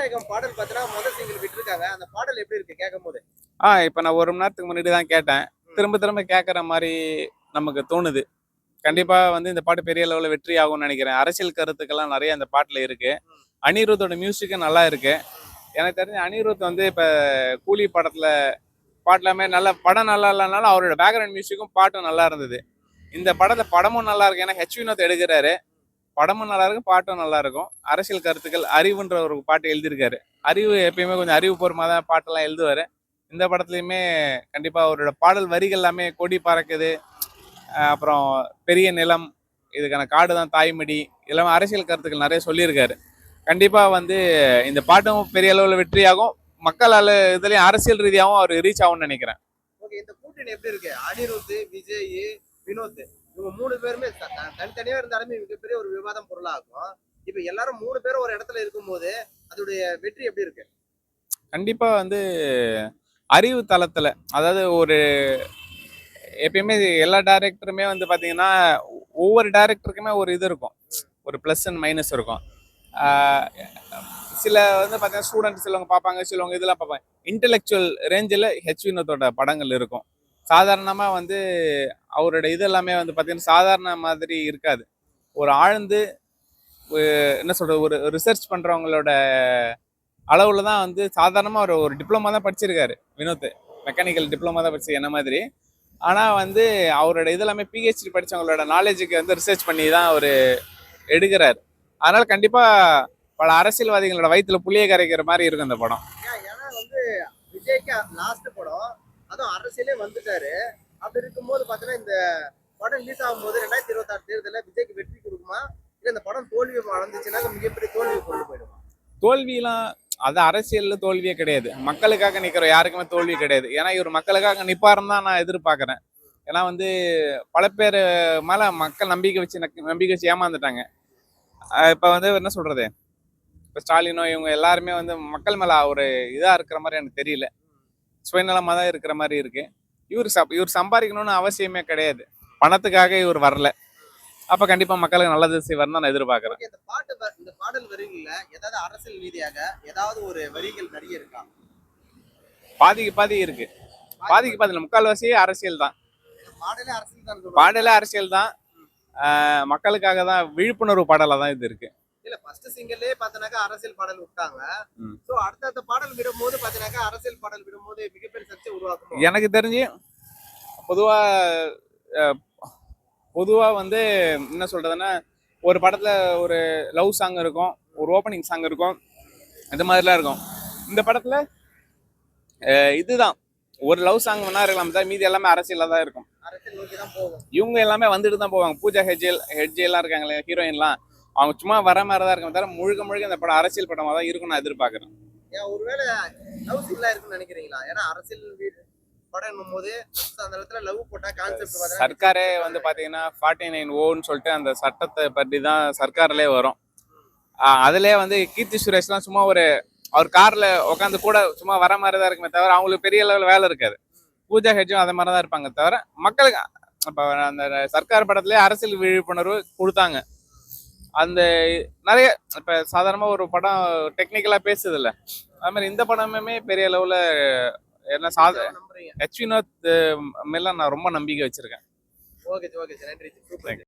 ஜனநாயகம் பாடல் பார்த்தீங்கன்னா முதல் சிங்கிள் விட்டுருக்காங்க. அந்த பாடல் எப்படி இருக்கு கேட்கும்போது? இப்போ நான் 1 மணி நேரத்துக்கு முன்னாடி தான் கேட்டேன். திரும்ப திரும்ப கேட்குற மாதிரி நமக்கு தோணுது. கண்டிப்பா வந்து இந்த பாட்டு பெரிய லெவலில் வெற்றி ஆகும்னு நினைக்கிறேன். அரசியல் கருத்துக்கள்லாம் நிறைய அந்த பாட்டுல இருக்கு. அனிருத்தோட மியூசிக்கும் நல்லா இருக்கு. எனக்கு தெரிஞ்ச அனிருத் வந்து இப்ப கூலி படத்துல பாட்டுலாமே நல்ல படம் நல்லா இல்லைனாலும் அவரோட பேக்ரவுண்ட் மியூசிக்கும் பாட்டும் நல்லா இருந்தது. இந்த படமும் நல்லா இருக்கு. ஏன்னா வினோத் எடுக்கிறாரு. படமும் நல்லா இருக்கும், பாட்டும் நல்லா இருக்கும். அரசியல் கருத்துக்கள் அறிவுன்ற ஒரு பாட்டு எழுதியிருக்காரு. அறிவு எப்பயுமே கொஞ்சம் அறிவுபூர்வமாக தான் பாட்டெல்லாம் எழுதுவாரு. இந்த படத்துலையுமே கண்டிப்பா அவரோட பாடல் வரிகள் எல்லாமே கொடி பறக்குது, அப்புறம் பெரிய நிலம், இதுக்கான காடு தான் தாய்மடி, எல்லாமே அரசியல் கருத்துக்கள் நிறைய சொல்லியிருக்காரு. கண்டிப்பா வந்து இந்த பாட்டும் பெரிய அளவில் வெற்றியாகும். மக்களால் இதுலயும் அரசியல் ரீதியாகவும் அவர் ரீச் ஆகும்னு நினைக்கிறேன். ஓகே, இந்த கூட்டணி எப்படி இருக்கு? அனிருத், விஜய், வினோத் இவங்க 3 பேருமே தனித்தனியா இருந்தாலுமே மிகப்பெரிய ஒரு விவாதம் பொருளாகும். இப்ப எல்லாரும் 3 பேரும் ஒரு இடத்துல இருக்கும்போது அதோடைய வெற்றி எப்படி இருக்கு? கண்டிப்பா வந்து அறிவு தளத்துல, அதாவது ஒரு எப்பயுமே எல்லா டைரக்டருமே வந்து பாத்தீங்கன்னா ஒவ்வொரு டைரக்டருக்குமே ஒரு இது இருக்கும், ஒரு ப்ளஸ் அண்ட் மைனஸ் இருக்கும். சில வந்து பார்த்தீங்கன்னா ஸ்டூடெண்ட்ஸ் சிலவங்க பார்ப்பாங்க, சிலவங்க இதெல்லாம் பார்ப்பாங்க. இன்டெலெக்சுவல் ரேஞ்சில் வினோத்தோட படங்கள் இருக்கும். சாதாரணமாக வந்து அவரோட இது எல்லாமே வந்து பார்த்தீங்கன்னா சாதாரண மாதிரி இருக்காது. ஒரு ஆழ்ந்து என்ன சொல்கிறது, ஒரு ரிசர்ச் பண்ணுறவங்களோட அளவில் தான் வந்து சாதாரணமாக ஒரு டிப்ளமா தான் படிச்சிருக்காரு வினோத். மெக்கானிக்கல் டிப்ளமா தான் படிச்சு என்ன மாதிரி. ஆனால் வந்து அவரோட இதெல்லாமே பிஹெச்டி படித்தவங்களோட நாலேஜுக்கு வந்து ரிசர்ச் பண்ணி தான் அவர் எடுக்கிறார். அதனால கண்டிப்பாக பல அரசியல்வாதிகளோட வயிற்றுல புளிய கரைக்கிற மாதிரி இருக்கும் இந்த படம். ஏன்னா வந்து விஜய்க்கு லாஸ்ட் படம், அதுவும் அரசியலே வந்துட்டாரு. அப்படி இருக்கும்போது பார்த்தீங்கன்னா இந்த படம் ரிலீஸ் ஆகும்போது 2026 தேர்தலில் விஜய்க்கு வெற்றி கொடுக்குமா, இல்லை இந்த படம் தோல்வி அடைஞ்சிச்சுன்னா மிகப்பெரிய தோல்வி கொண்டு போயிடுமா? தோல்வியெல்லாம் அது அரசியல்ல தோல்வியே கிடையாது. மக்களுக்காக நிற்கிற யாருக்குமே தோல்வி கிடையாது. ஏன்னா இவர் மக்களுக்காக நிற்பாருன்னு தான் நான் எதிர்பார்க்குறேன். ஏன்னா வந்து பல பேர் மேலே மக்கள் நம்பிக்கை வச்சு ஏமாந்துட்டாங்க. இப்போ வந்து என்ன சொல்றது, இப்போ ஸ்டாலினோ இவங்க எல்லாருமே வந்து மக்கள் மேலே ஒரு இதாக இருக்கிற மாதிரி எனக்கு தெரியல. சுயநலமாக தான் இருக்கிற மாதிரி இருக்கு. இவர் சம்பாதிக்கணும்னு அவசியமே கிடையாது. பணத்துக்காக இவர் வரல. அப்ப கண்டிப்பா மக்களுக்கு நல்லது செய்வார்னு நான் எதிர்பார்க்கிறேன். இந்த பாடல் வரிகள்ல ஏதாவது அரசியல் ரீதியாக ஏதாவது ஒரு வரிகள் நிறைய இருக்கா? பாதி இருக்கு. பாதி முக்கால்வாசியே அரசியல் தான். பாடலே அரசியல் தான். மக்களுக்காக தான், விழிப்புணர்வு பாடலா தான் இது இருக்கு. இல்ல ஃபர்ஸ்ட் சிங்கிள்லயே பாத்தீங்கன்னா அரசியல் பாடல் விட்டாங்க. சோ அடுத்த பாடல் விடும்போது பாத்தீங்கன்னா அரசியல் பாடல் விடும்போது மிகப்பெரிய சர்ச்சை உருவாக்கும். எனக்கு தெரிஞ்சு பொதுவா வந்து என்ன சொல்றதுன்னா, ஒரு படத்துல ஒரு லவ் சாங் இருக்கும், ஒரு ஓப்பனிங் சாங் இருக்கும், இந்த மாதிரிலாம் இருக்கும். இந்த படத்துல இதுதான் ஒரு லவ் சாங் வேணா இருக்கலாம், மீதி எல்லாமே அரசியலா தான் இருக்கும். இவங்க எல்லாமே வந்துட்டு தான் போவாங்க. பூஜா ஹெட்ஜே எல்லாம் இருக்காங்களே ஹீரோயின்லாம், அவங்க சும்மா வர மாதிரி தான் இருக்கும் தவிர முழுக்க இந்த படம் அரசியல் படமா தான் இருக்கும் நான் எதிர்பார்க்கிறேன். ஒருவேளை லவ் சீன்லாம் இருக்குன்னு நினைக்கிறீங்களா? ஏன்னா அரசியல் படம் போது அந்த இடத்துல லவ் போட்டா கான்செப்ட் சர்க்காரே வந்து பாத்தீங்கன்னா 49O சொல்லிட்டு அந்த சட்டத்தை பற்றி தான் சர்க்கார்லயே வரும். அதுலயே வந்து கீர்த்தி சுரேஷ்லாம் சும்மா அவர் கார்ல உட்காந்து கூட சும்மா வர மாதிரி தான் இருக்குமே தவிர அவங்களுக்கு பெரிய லெவலில் வேலை இருக்காது. பூஜா ஹெட்ஜும் அதை மாதிரி தான் இருப்பாங்க தவிர மக்களுக்கு இப்போ அந்த சர்க்கார் படத்துலேயே அரசியல் விழிப்புணர்வு கொடுத்தாங்க. அந்த நிறைய இப்போ சாதாரணமாக ஒரு படம் டெக்னிக்கலாக பேசுது இல்லை, அது மாதிரி இந்த படமுமே பெரிய லெவலில் என்ன வினோத் மேல நான் ரொம்ப நம்பிக்கை வச்சிருக்கேன். ஓகே, நன்றி.